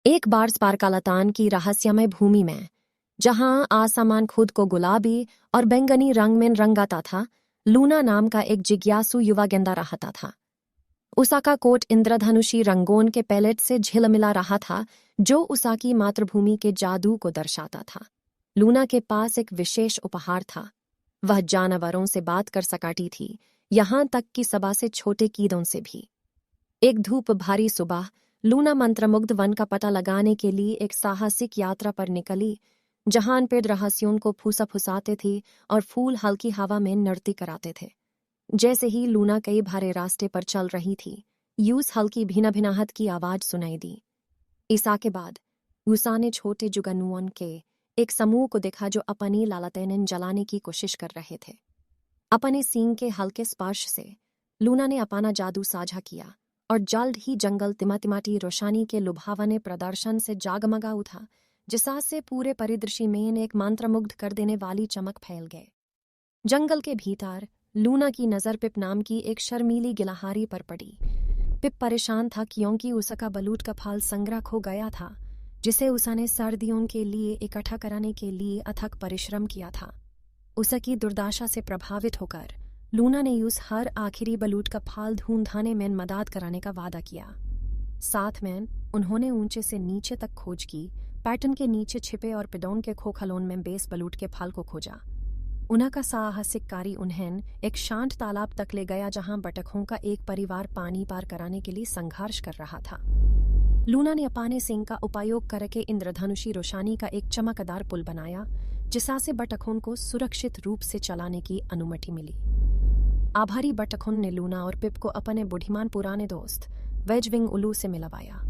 एक बार स्पार्कालातान की रहस्यमय भूमि में, जहां आसमान खुद को गुलाबी और बैंगनी रंग में रंगाता था, लूना नाम का एक जिज्ञासु युवा गेंदा रहता था। उसका कोट इंद्रधनुषी रंगों के पैलेट से झिलमिला रहा था, जो उसकी मातृभूमि के जादू को दर्शाता था। लूना के पास एक विशेष उपहार था। वह जानवरों से बात कर सकती थी, यहां तक कि सभा से छोटे कीड़ों से भी। एक धूप भारी सुबह लूना मंत्रमुग्ध वन का पता लगाने के लिए एक साहसिक यात्रा पर निकली, जहां पेड़ रहस्यों को फूसा फुसाते थे और फूल हल्की हवा में नृत्य कराते थे। जैसे ही लूना कई भारे रास्ते पर चल रही थी, यूस हल्की भिनाभिनाहट की आवाज सुनाई दी। ईसा के बाद यूसा ने छोटे जुगनुओं के एक समूह को देखा जो अपनी लालटेनें जलाने की कोशिश कर रहे थे। अपने सींग के हल्के स्पर्श से लूना ने अपना जादू साझा किया और जल्द ही जंगल तिमातिमाटी रोशनी के लुभावने प्रदर्शन से जागमगा उठा, जिससे पूरे परिदृश्य में एक मंत्रमुग्ध कर देने वाली चमक फैल गए। जंगल के भीतर लूना की नज़र पिप नाम की एक शर्मीली गिलहारी पर पड़ी। पिप परेशान था क्योंकि उसका बलूत का फल संग्रह खो गया था, जिसे उसने सर्दियों के लिए इकट्ठा कराने के लिए अथक परिश्रम किया था। उसकी दुर्दशा से प्रभावित होकर लूना ने उस हर आखिरी बलूत का फल ढूंढने में मदद कराने का वादा किया। साथ में उन्होंने ऊंचे से नीचे तक खोज की, पैटर्न के नीचे छिपे और पिडोन के खोखलों में बेस बलूत के फल को खोजा। उनका साहसिक कार्य उन्हें एक शांत तालाब तक ले गया, जहां बटखों का एक परिवार पानी पार कराने के लिए संघर्ष कर रहा था। लूना ने अपने सिंह का उपयोग करके इंद्रधनुषी रोशनी का एक चमकदार पुल बनाया, जिससे बटखों को सुरक्षित रूप से चलाने की अनुमति मिली। आभारी बटखों ने लूना और पिप को अपने बुद्धिमान पुराने दोस्त वेजविंग उल्लू से मिलवाया।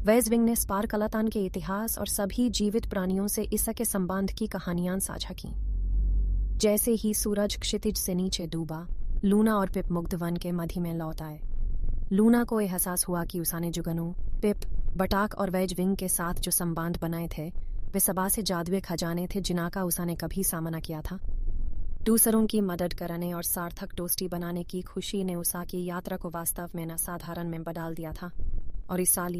वेजविंग ने स्पार्कालातान के इतिहास और सभी जीवित प्राणियों से इसके संबंध की कहानियां साझा की। जैसे ही सूरज क्षितिज से नीचे डूबा, लूना और पिप मुग्ध वन के मध्य में लौट आए। लूना को एहसास हुआ कि उसने जुगनू, पिप, बटाक और वेजविंग के साथ जो संबंध बनाए थे, वे सबा से जादुई खजाने थे जिनका उसने कभी सामना किया था। दूसरों की मदद करने और सार्थक दोस्ती बनाने की खुशी ने उसकी यात्रा को वास्तव में असाधारण में बदल दिया था। और इस साल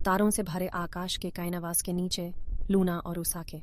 तारों से भरे आकाश के कैनवास के नीचे लूना और उसा के